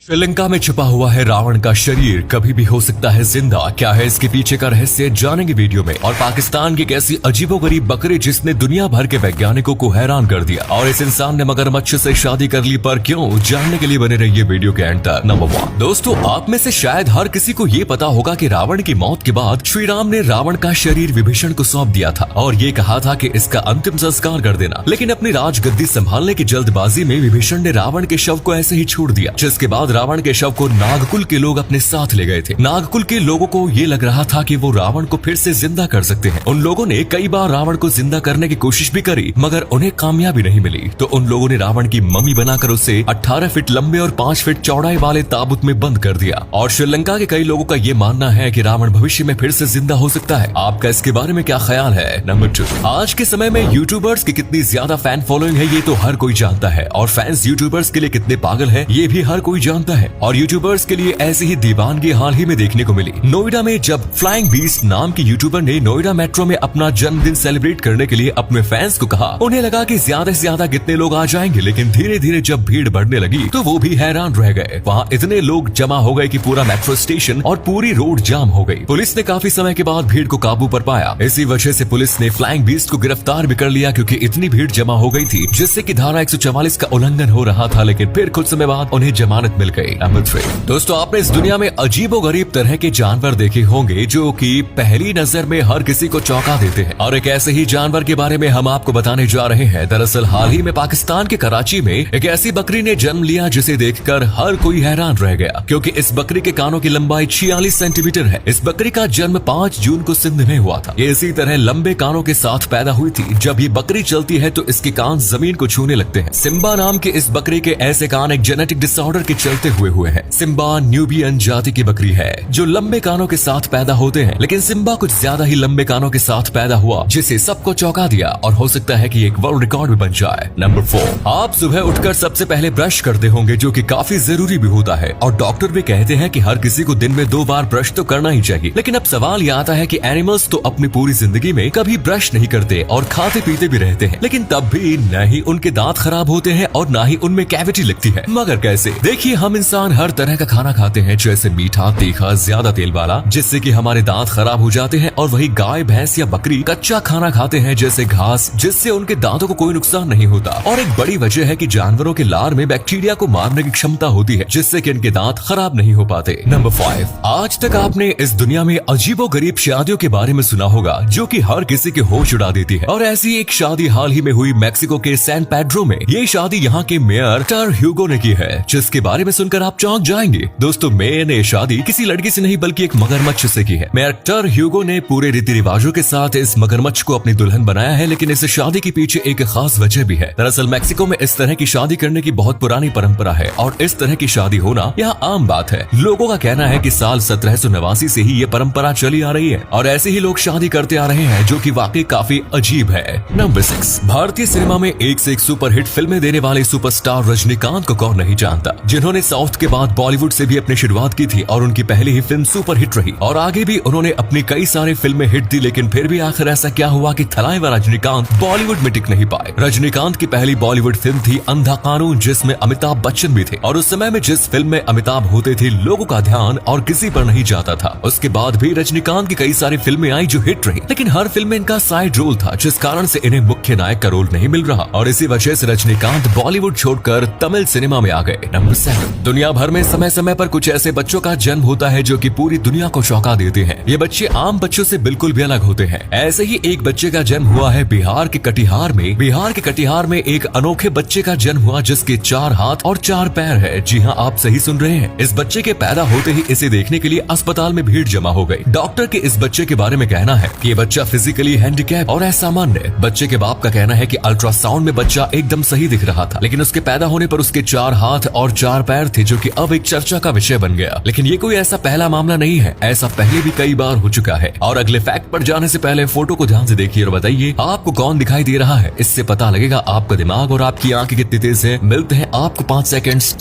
श्रीलंका में छुपा हुआ है रावण का शरीर, कभी भी हो सकता है जिंदा। क्या है इसके पीछे का रहस्य, जानेंगे वीडियो में। और पाकिस्तान की एक ऐसी अजीबोगरीब बकरी जिसने दुनिया भर के वैज्ञानिकों को हैरान कर दिया। और इस इंसान ने मगरमच्छ से शादी कर ली, पर क्यों, जानने के लिए बने रहिए वीडियो के एंड तक। नंबर 1 दोस्तों, आप में से शायद हर किसी को ये पता होगा कि रावण की मौत के बाद श्री राम ने रावण का शरीर विभीषण को सौंप दिया था और ये कहा था कि इसका अंतिम संस्कार कर देना। लेकिन अपनी राजगद्दी संभालने की जल्दबाजी में विभीषण ने रावण के शव को ऐसे ही छोड़ दिया, जिसके बाद रावण के शव को नागकुल के लोग अपने साथ ले गए थे। नागकुल के लोगों को ये लग रहा था कि वो रावण को फिर से जिंदा कर सकते हैं। उन लोगों ने कई बार रावण को जिंदा करने की कोशिश भी करी, मगर उन्हें कामयाबी नहीं मिली। तो उन लोगों ने रावण की मम्मी बनाकर उसे 18 फीट लंबे और 5 फीट चौड़ाई वाले ताबूत में बंद कर दिया। और श्रीलंका के कई लोगों का ये मानना है कि रावण भविष्य में फिर से जिंदा हो सकता है। आपका इसके बारे में क्या ख्याल है? नंबर 2, आज के समय में यूट्यूबर्स की कितनी ज्यादा फैन फॉलोइंग है ये तो हर कोई जानता है, और फैंस यूट्यूबर्स के लिए कितने पागल है ये भी हर कोई जानता है। और यूट्यूबर्स के लिए ऐसी ही दीवानगी हाल ही में देखने को मिली। नोएडा में जब फ्लाइंग बीस्ट नाम की यूट्यूबर ने नोएडा मेट्रो में अपना जन्मदिन सेलिब्रेट करने के लिए अपने फैंस को कहा, उन्हें लगा कि ज्यादा से ज्यादा कितने लोग आ जाएंगे, लेकिन धीरे धीरे जब भीड़ बढ़ने लगी तो वो भी हैरान रह गए। वहाँ इतने लोग जमा हो गए कि पूरा मेट्रो स्टेशन और पूरी रोड जाम हो गई। पुलिस ने काफी समय के बाद भीड़ को काबू पर पाया। इसी वजह से पुलिस ने फ्लाइंग बीस्ट को गिरफ्तार भी कर लिया, क्योंकि इतनी भीड़ जमा हो गई थी जिससे कि धारा 144 का उल्लंघन हो रहा था। लेकिन फिर कुछ समय बाद उन्हें जमानत मिल गई। नंबर 3 दोस्तों, आपने इस दुनिया में अजीबोगरीब तरह के जानवर देखे होंगे जो कि पहली नजर में हर किसी को चौंका देते हैं, और एक ऐसे ही जानवर के बारे में हम आपको बताने जा रहे हैं। दरअसल हाल ही में पाकिस्तान के कराची में एक ऐसी बकरी ने जन्म लिया जिसे देखकर हर कोई हैरान रह गया, क्योंकि इस बकरी के कानों की लंबाई 46 सेंटीमीटर है। इस बकरी का जन्म 5 जून को सिंध में हुआ था। ये इसी तरह लंबे कानों के साथ पैदा हुई थी। जब ये बकरी चलती है तो इसके कान जमीन को छूने लगते हैं। सिम्बा नाम के इस बकरी के ऐसे कान एक जेनेटिक डिसऑर्डर के चलते हुए हैं। सिम्बा न्यूबियन जाति की बकरी है जो लंबे कानों के साथ पैदा होते हैं, लेकिन सिम्बा कुछ ज्यादा ही लंबे कानों के साथ पैदा हुआ, जिसे सबको चौंका दिया, और हो सकता है कि एक वर्ल्ड रिकॉर्ड भी बन जाए। नंबर 4, आप सुबह उठकर सबसे पहले ब्रश करते होंगे, जो कि काफी जरूरी भी होता है, और डॉक्टर भी कहते हैं कि हर किसी को दिन में 2 बार ब्रश तो करना ही चाहिए। लेकिन अब सवाल ये आता है कि एनिमल्स तो अपनी पूरी जिंदगी में कभी ब्रश नहीं करते और खाते पीते भी रहते हैं, लेकिन तब भी न ही उनके दांत खराब होते हैं और न ही उनमें कैविटी लगती है। मगर कैसे? देखिए, हम इंसान हर तरह का खाना खाते हैं, जैसे मीठा, तीखा, ज्यादा तेल वाला, जिससे कि हमारे दांत खराब हो जाते हैं, और वही गाय, भैंस या बकरी कच्चा खाना खाते हैं जैसे घास, जिससे उनके दांतों को कोई नुकसान नहीं होता। और एक बड़ी वजह है कि जानवरों के लार में बैक्टीरिया को मारने की क्षमता होती है, जिससे कि इनके दांत खराब नहीं हो पाते। नंबर 5, आज तक आपने इस दुनिया में अजीबोगरीब शादियों के बारे में सुना होगा जो कि हर किसी के होश उड़ा देती है, और ऐसी एक शादी हाल ही में हुई मैक्सिको के सैन पेड्रो में। ये शादी यहाँ के मेयर टर ह्यूगो ने की है, जिसके बारे में सुनकर आप चौंक जाएंगे। दोस्तों, मेयर ने शादी किसी लड़की से नहीं बल्कि एक मगरमच्छ से की है। मेयर टर ह्यूगो ने पूरे रीति रिवाजों के साथ इस मगरमच्छ को अपनी दुल्हन बनाया है, लेकिन इस शादी के पीछे एक खास वजह भी है। दरअसल मैक्सिको में इस तरह की शादी करने की बहुत पुरानी परंपरा है, और इस तरह की शादी होना यहाँ आम बात है। लोगों का कहना है कि साल 1789 से ही ये परंपरा चली आ रही है, और ऐसे ही लोग शादी करते आ रहे हैं, जो कि वाकई काफी अजीब है। नंबर 6, भारतीय सिनेमा में एक से एक सुपरहिट फिल्में देने वाले सुपरस्टार रजनीकांत को कौन नहीं जानता, जिन्होंने साउथ के बाद बॉलीवुड से भी अपनी शुरुआत की थी, और उनकी पहली ही फिल्म सुपरहिट रही, और आगे भी उन्होंने अपनी कई सारी फिल्में हिट दी। लेकिन फिर भी आखिर ऐसा क्या हुआ कि थलाए व रजनीकांत बॉलीवुड में टिक नहीं पाए? रजनीकांत की पहली बॉलीवुड फिल्म थी अंधा कानून, जिसमें अमिताभ बच्चन भी थे, और उस समय में जिस फिल्म में अमिताभ होते थे, लोगों का ध्यान और किसी पर नहीं जाता था। उसके बाद भी रजनीकांत की कई सारी फिल्में आई जो हिट रही, लेकिन हर फिल्म में इनका साइड रोल था, जिस कारण से इन्हें मुख्य नायक का रोल नहीं मिल रहा, और इसी वजह से रजनीकांत बॉलीवुड छोड़कर तमिल सिनेमा में आ गए। नंबर 7, दुनिया भर में समय समय पर कुछ ऐसे बच्चों का जन्म होता है जो कि पूरी दुनिया को चौंका देते हैं। ये बच्चे आम बच्चों से बिल्कुल भी अलग होते हैं। ऐसे ही एक बच्चे का जन्म हुआ है बिहार के कटिहार में। बिहार के कटिहार में एक अनोखे बच्चे का जन्म हुआ जिसके 4 हाथ और 4 पैर है। जी हाँ, आप सही सुन रहे हैं। इस बच्चे के पैदा होते ही इसे देखने के लिए अस्पताल में भीड़ जमा हो गई। डॉक्टर के इस बच्चे के बारे में कहना है कि ये बच्चा फिजिकली हैंडीकैप और असामान्य। बच्चे के बाप का कहना है कि अल्ट्रासाउंड में बच्चा एकदम सही दिख रहा था, लेकिन उसके पैदा होने पर उसके 4 हाथ और 4 पैर थे, जो कि अब एक चर्चा का विषय बन गया। लेकिन ये कोई ऐसा पहला मामला नहीं है, ऐसा पहले भी कई बार हो चुका है। और अगले फैक्ट पर जाने से पहले फोटो को ध्यान से देखिए और बताइए आपको कौन दिखाई दे रहा है। इससे पता लगेगा आपका दिमाग और आपकी आंखें कितनी तेज है। मिलते हैं आपको 5 सेकंड्स।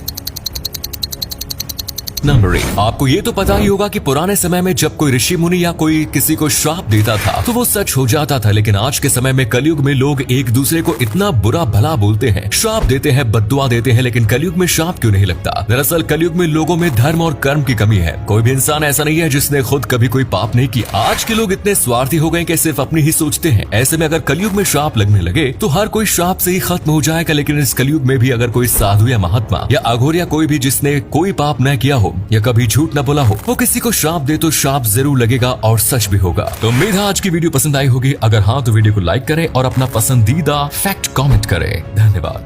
Perfect memory. आपको ये तो पता ही होगा कि पुराने समय में जब कोई ऋषि मुनि या कोई किसी को श्राप देता था तो वो सच हो जाता था, लेकिन आज के समय में कलयुग में लोग एक दूसरे को इतना बुरा भला बोलते हैं, श्राप देते हैं, बद्दुआ देते हैं, लेकिन कलयुग में श्राप क्यों नहीं लगता? दरअसल कलयुग में लोगों में धर्म और कर्म की कमी है। कोई भी इंसान ऐसा नहीं है जिसने खुद कभी कोई पाप नहीं किया। आज के लोग इतने स्वार्थी हो गए कि सिर्फ अपनी ही सोचते हैं। ऐसे में अगर कलयुग में श्राप लगने लगे तो हर कोई श्राप से ही खत्म हो जाएगा। लेकिन इस कलयुग में भी अगर कोई साधु या महात्मा या अघोर या कोई भी जिसने कोई पाप न किया हो या कभी झूठ न बोला हो, वो किसी को श्राप दे तो श्राप जरूर लगेगा और सच भी होगा। तो उम्मीद है आज की वीडियो पसंद आई होगी। अगर हाँ तो वीडियो को लाइक करें और अपना पसंदीदा फैक्ट कमेंट करें। धन्यवाद।